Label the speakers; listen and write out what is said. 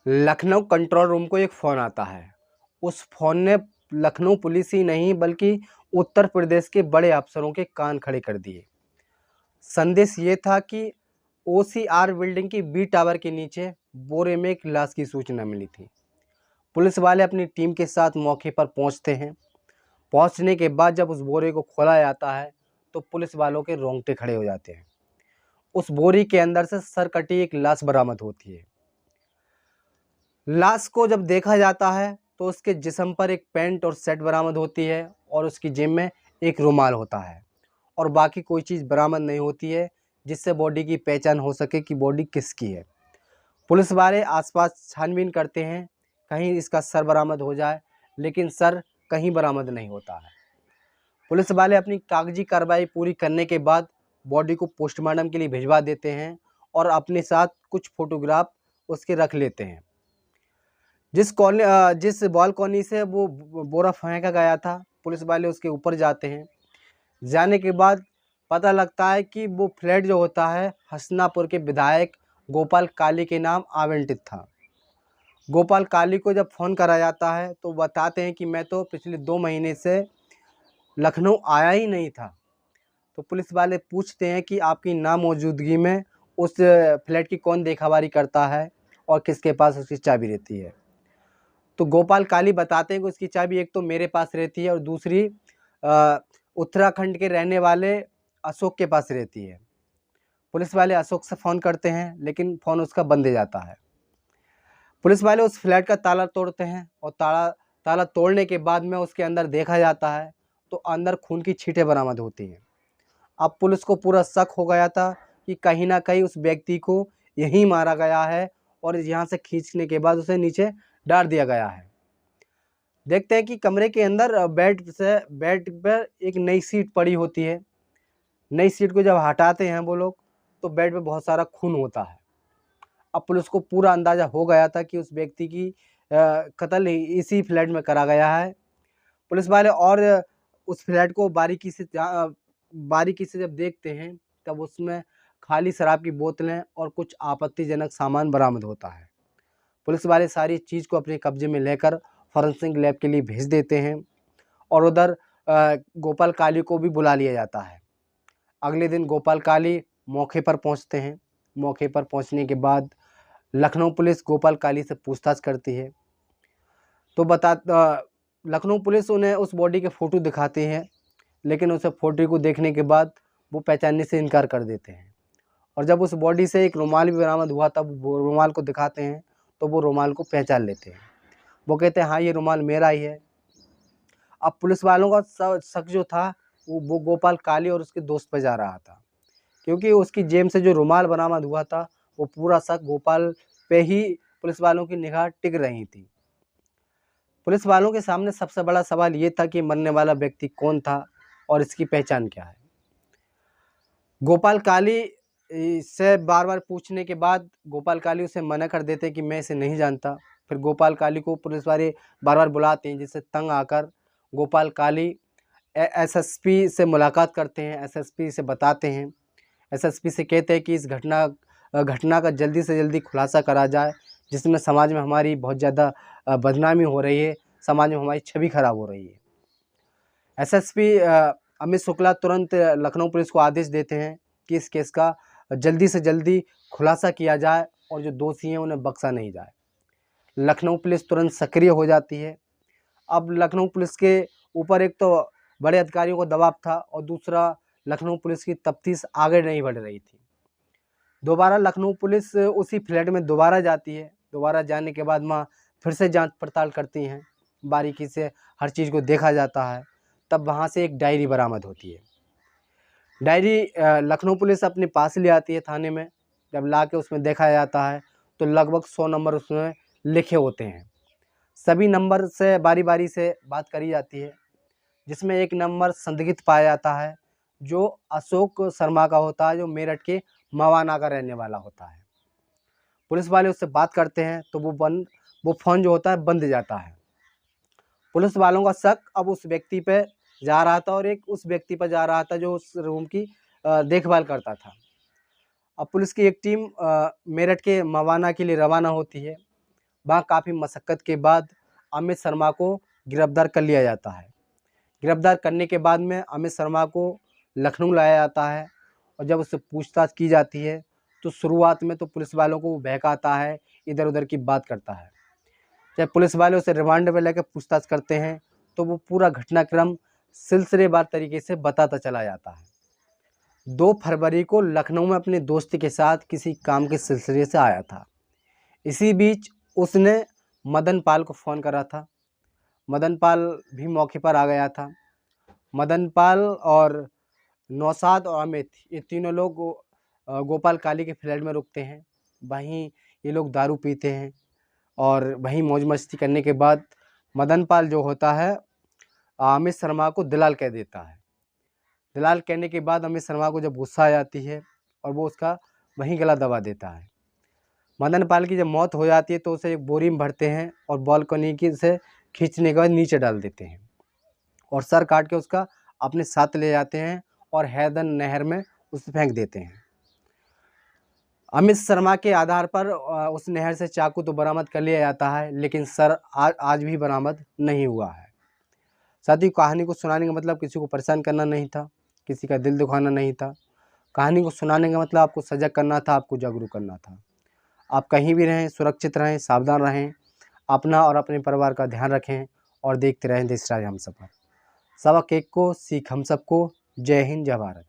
Speaker 1: Lucknow control room को एक phone आता है। उस फ़ोन ने लखनऊ पुलिस ही नहीं बल्कि उत्तर प्रदेश के बड़े अफ़सरों के कान खड़े कर दिए। संदेश ये था कि ओसीआर बिल्डिंग की बी टावर के नीचे बोरे में एक लाश की सूचना मिली थी। पुलिस वाले अपनी टीम के साथ मौके पर पहुंचते हैं। पहुंचने के बाद जब उस बोरे को खोला जाता है तो पुलिस वालों के रोंगटे खड़े हो जाते हैं। उस बोरी के अंदर से सर कटी एक लाश बरामद होती है। लाश को जब देखा जाता है तो उसके जिस्म पर एक पैंट और शर्ट बरामद होती है और उसकी जेब में एक रुमाल होता है और बाकी कोई चीज़ बरामद नहीं होती है जिससे बॉडी की पहचान हो सके कि बॉडी किसकी है। पुलिस वाले आसपास छानबीन करते हैं, कहीं इसका सर बरामद हो जाए, लेकिन सर कहीं बरामद नहीं होता है। पुलिस वाले अपनी कागजी कार्रवाई पूरी करने के बाद बॉडी को पोस्टमार्टम के लिए भिजवा देते हैं और अपने साथ कुछ फोटोग्राफ उसके रख लेते हैं। जिस बालकनी से वो बोरा फेंका गया था, पुलिस वाले उसके ऊपर जाते हैं। जाने के बाद पता लगता है कि वो फ्लैट जो होता है हसनापुर के विधायक गोपाल काली के नाम आवंटित था। गोपाल काली को जब फ़ोन करा जाता है तो बताते हैं कि मैं तो पिछले 2 महीने से लखनऊ आया ही नहीं था। तो पुलिस वाले पूछते हैं कि आपकी नामौजूदगी में उस फ्लैट की कौन देखभाली करता है और किसके पास उसकी चाबी रहती है। तो गोपाल काली बताते हैं कि उसकी चाबी एक तो मेरे पास रहती है और दूसरी उत्तराखंड के रहने वाले अशोक के पास रहती है। पुलिस वाले अशोक से फ़ोन करते हैं लेकिन फ़ोन उसका बंद हो जाता है। पुलिस वाले उस फ्लैट का ताला तोड़ते हैं और ताला तोड़ने के बाद में उसके अंदर देखा जाता है तो अंदर खून की छींटें बरामद होती हैं। अब पुलिस को पूरा शक हो गया था कि कहीं ना कहीं उस व्यक्ति को यहीं मारा गया है और यहाँ से खींचने के बाद उसे नीचे डाल दिया गया है। देखते हैं कि कमरे के अंदर बेड पर एक नई सीट पड़ी होती है। नई सीट को जब हटाते हैं वो लोग तो बेड पे बहुत सारा खून होता है। अब पुलिस को पूरा अंदाज़ा हो गया था कि उस व्यक्ति की कत्ल इसी फ्लैट में करा गया है। पुलिस वाले और उस फ्लैट को बारीकी से जब देखते हैं तब उसमें खाली शराब की बोतलें और कुछ आपत्तिजनक सामान बरामद होता है। पुलिस वाले सारी चीज़ को अपने कब्जे में लेकर फॉरेंसिक लैब के लिए भेज देते हैं और उधर गोपाल काली को भी बुला लिया जाता है। अगले दिन गोपाल काली मौके पर पहुंचते हैं। मौके पर पहुंचने के बाद लखनऊ पुलिस गोपाल काली से पूछताछ करती है तो लखनऊ पुलिस उन्हें उस बॉडी के फ़ोटो दिखाती है, लेकिन उस फ़ोटो को देखने के बाद वो पहचानने से इनकार कर देते हैं और जब उस बॉडी से एक रुमाल भी बरामद हुआ तब वो रुमाल को दिखाते हैं तो वो रुमाल को पहचान लेते हैं। वो कहते हैं हाँ ये रुमाल मेरा ही है। अब पुलिस वालों का शक जो था वो गोपाल काली और उसके दोस्त पे जा रहा था, क्योंकि उसकी जेब से जो रुमाल बरामद हुआ था वो पूरा शक गोपाल पे ही पुलिस वालों की निगाह टिक रही थी। पुलिस वालों के सामने सबसे बड़ा सवाल ये था कि मरने वाला व्यक्ति कौन था और इसकी पहचान क्या है। गोपाल काली से बार बार पूछने के बाद गोपाल काली उसे मना कर देते कि मैं इसे नहीं जानता। फिर गोपाल काली को पुलिस वाले बार बार बुलाते हैं, जिससे तंग आकर गोपाल काली एसएसपी से मुलाकात करते हैं। एसएसपी से बताते हैं, एसएसपी से कहते हैं कि इस घटना का जल्दी से जल्दी खुलासा करा जाए, जिसमें समाज में हमारी बहुत ज़्यादा बदनामी हो रही है, समाज में हमारी छवि खराब हो रही है। एसएसपी अमित शुक्ला तुरंत लखनऊ पुलिस को आदेश देते हैं कि इस केस का जल्दी से जल्दी खुलासा किया जाए और जो दोषी हैं उन्हें बख्शा नहीं जाए। लखनऊ पुलिस तुरंत सक्रिय हो जाती है। अब लखनऊ पुलिस के ऊपर एक तो बड़े अधिकारियों का दबाव था और दूसरा लखनऊ पुलिस की तफ्तीश आगे नहीं बढ़ रही थी। दोबारा लखनऊ पुलिस उसी फ्लैट में दोबारा जाती है। दोबारा जाने के बाद वहाँ फिर से जांच पड़ताल करती हैं, बारीकी से हर चीज़ को देखा जाता है। तब वहाँ से एक डायरी बरामद होती है। डायरी लखनऊ पुलिस अपने पास ले आती है थाने में। जब ला के उसमें देखा जाता है तो लगभग 100 नंबर उसमें लिखे होते हैं। सभी नंबर से बारी बारी से बात करी जाती है, जिसमें एक नंबर संदिग्ध पाया जाता है जो अशोक शर्मा का होता है, जो मेरठ के मवाना का रहने वाला होता है। पुलिस वाले उससे बात करते हैं तो वो फ़ोन जो होता है बंद जाता है। पुलिस वालों का शक अब उस व्यक्ति पे जा रहा था और एक उस व्यक्ति पर जा रहा था जो उस रूम की देखभाल करता था। अब पुलिस की एक टीम मेरठ के मवाना के लिए रवाना होती है। वहाँ काफ़ी मशक्क़त के बाद अमित शर्मा को गिरफ़्तार कर लिया जाता है। गिरफ़्तार करने के बाद में अमित शर्मा को लखनऊ लाया जाता है और जब उससे पूछताछ की जाती है तो शुरुआत में तो पुलिस वालों को वो बहकाता है, इधर उधर की बात करता है। जब पुलिस वाले उसे रिमांड में लेकर पूछताछ करते हैं तो वो पूरा घटनाक्रम सिलसिलेवार तरीके से बताता चला जाता है। 2 फरवरी को लखनऊ में अपने दोस्त के साथ किसी काम के सिलसिले से आया था। इसी बीच उसने मदन पाल को फ़ोन करा था। मदन पाल भी मौके पर आ गया था। मदन पाल और नौशाद और अमित ये तीनों लोग गोपाल काली के फ्लैट में रुकते हैं। वहीं ये लोग दारू पीते हैं और वहीं मौज मस्ती करने के बाद मदन पाल जो होता है अमित शर्मा को दलाल कह देता है। दलाल कहने के बाद अमित शर्मा को जब गुस्सा आ जाती है और वो उसका वहीं गला दबा देता है। मदन पाल की जब मौत हो जाती है तो उसे एक बोरी में भरते हैं और बालकनी की से खींचने के बाद नीचे डाल देते हैं और सर काट के उसका अपने साथ ले जाते हैं और हैदन नहर में उसे फेंक देते हैं। अमित शर्मा के आधार पर उस नहर से चाकू तो बरामद कर लिया जाता है, लेकिन सर आज भी बरामद नहीं हुआ है। साथ ही कहानी को सुनाने का मतलब किसी को परेशान करना नहीं था, किसी का दिल दुखाना नहीं था। कहानी को सुनाने का मतलब आपको सजग करना था, आपको जागरूक करना था। आप कहीं भी रहें, सुरक्षित रहें, सावधान रहें, अपना और अपने परिवार का ध्यान रखें और देखते रहें देश राज हमसफ़र। सबक एक को सीख हम सबको। जय हिंद, जय भारत।